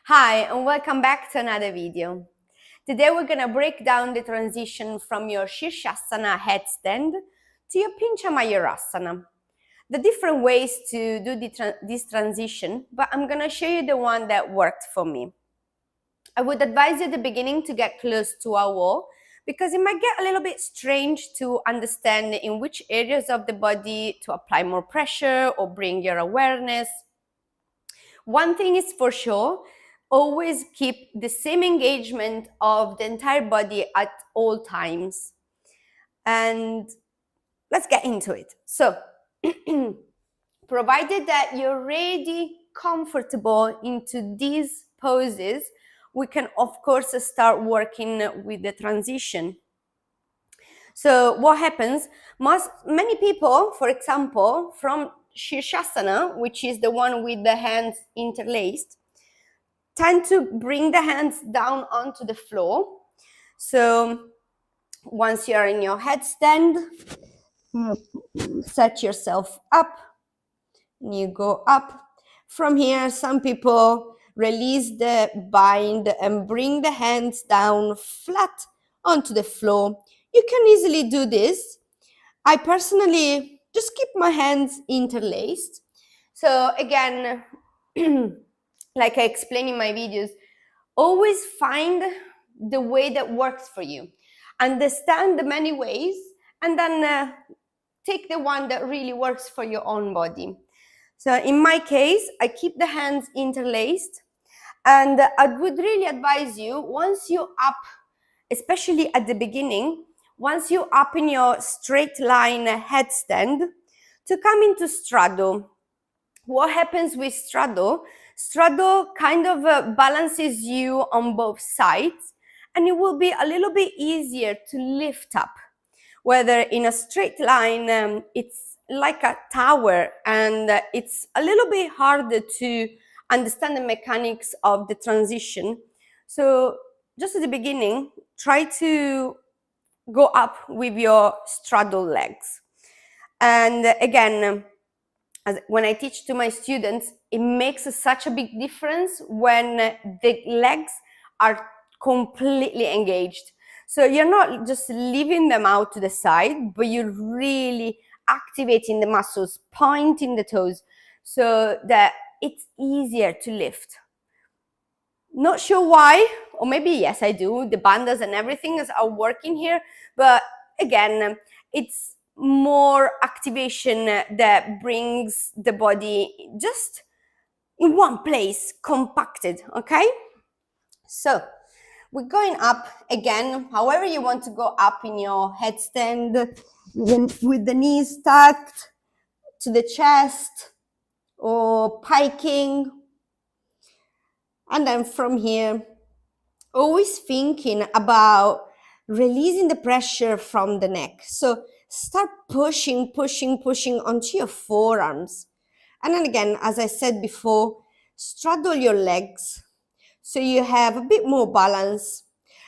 Hi, and welcome back to another video. Today we're going to break down the transition from your Sirsasana headstand to your pincha Mayurasana. The different ways to do this transition, but I'm going to show you the one that worked for me. I would advise you at the beginning to get close to a wall because it might get a little bit strange to understand in which areas of the body to apply more pressure or bring your awareness. One thing is for sure, always keep the same engagement of the entire body at all times. And let's get into it. So, provided that you're really comfortable into these poses, we can of course start working with the transition. So what happens, many people, for example, from Sirsasana, which is the one with the hands interlaced, tend to bring the hands down onto the floor. So once you're in your headstand, set yourself up and you go up. From here, some people release the bind and bring the hands down flat onto the floor. You can easily do this. I personally just keep my hands interlaced. So again, like I explain in my videos, always find the way that works for you. Understand the many ways and then take the one that really works for your own body. So in my case, I keep the hands interlaced, and I would really advise you, once you're up, especially at the beginning, once you're up in your straight line headstand, to come into straddle. What happens with straddle? Straddle kind of balances you on both sides, and it will be a little bit easier to lift up. Whether in a straight line, it's like a tower, and it's a little bit harder to understand the mechanics of the transition. So just at the beginning, try to go up with your straddle legs. And again, when I teach to my students, it makes such a big difference when the legs are completely engaged. So you're not just leaving them out to the side, but you're really activating the muscles, pointing the toes, so that it's easier to lift. Not sure why, or maybe yes, I do. The bandas and everything are working here, but again, it's more activation that brings the body just in one place, compacted, okay? So we're going up again, however you want to go up in your headstand, with the knees tucked to the chest or piking. And then from here, always thinking about releasing the pressure from the neck. So start pushing onto your forearms. And then again, as I said before, straddle your legs so you have a bit more balance.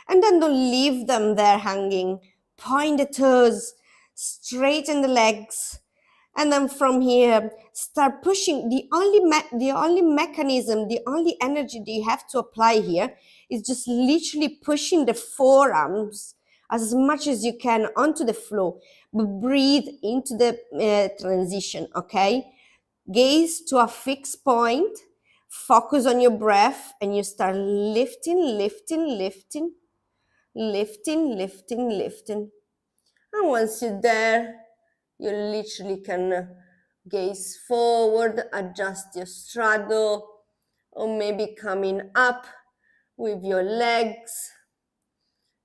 And then don't leave them there hanging. Point the toes, straighten the legs. And then from here, start pushing. The only mechanism, the only energy that you have to apply here is just literally pushing the forearms as much as you can onto the floor. But breathe into the transition, okay? Gaze to a fixed point. Focus on your breath, and you start lifting. And once you're there, you literally can gaze forward, adjust your straddle, or maybe coming up with your legs,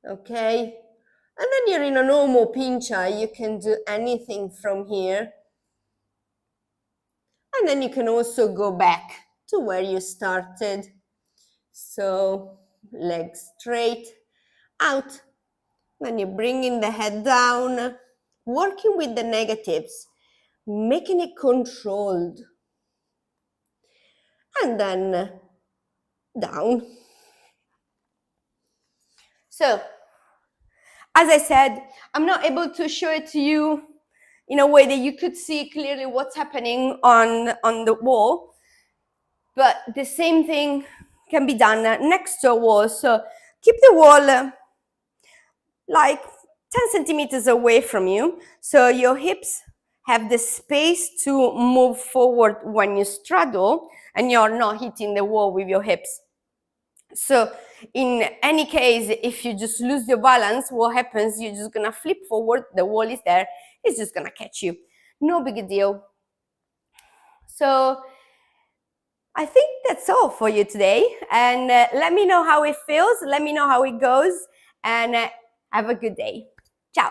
okay? And then you're in a normal pincha. You can do anything from here. And then you can also go back to where you started. So legs straight out. Then you're bringing the head down, working with the negatives, making it controlled. And then down. So, as I said, I'm not able to show it to you in a way that you could see clearly what's happening on the wall, but the same thing can be done next to a wall. So keep the wall like 10 centimeters away from you, so your hips have the space to move forward when you straddle and you're not hitting the wall with your hips. So in any case, if you just lose your balance, what happens? You're just gonna flip forward, the wall is there, it's just gonna catch you. No big deal. So I think that's all for you today, and let me know how it feels, let me know how it goes, and have a good day. Ciao.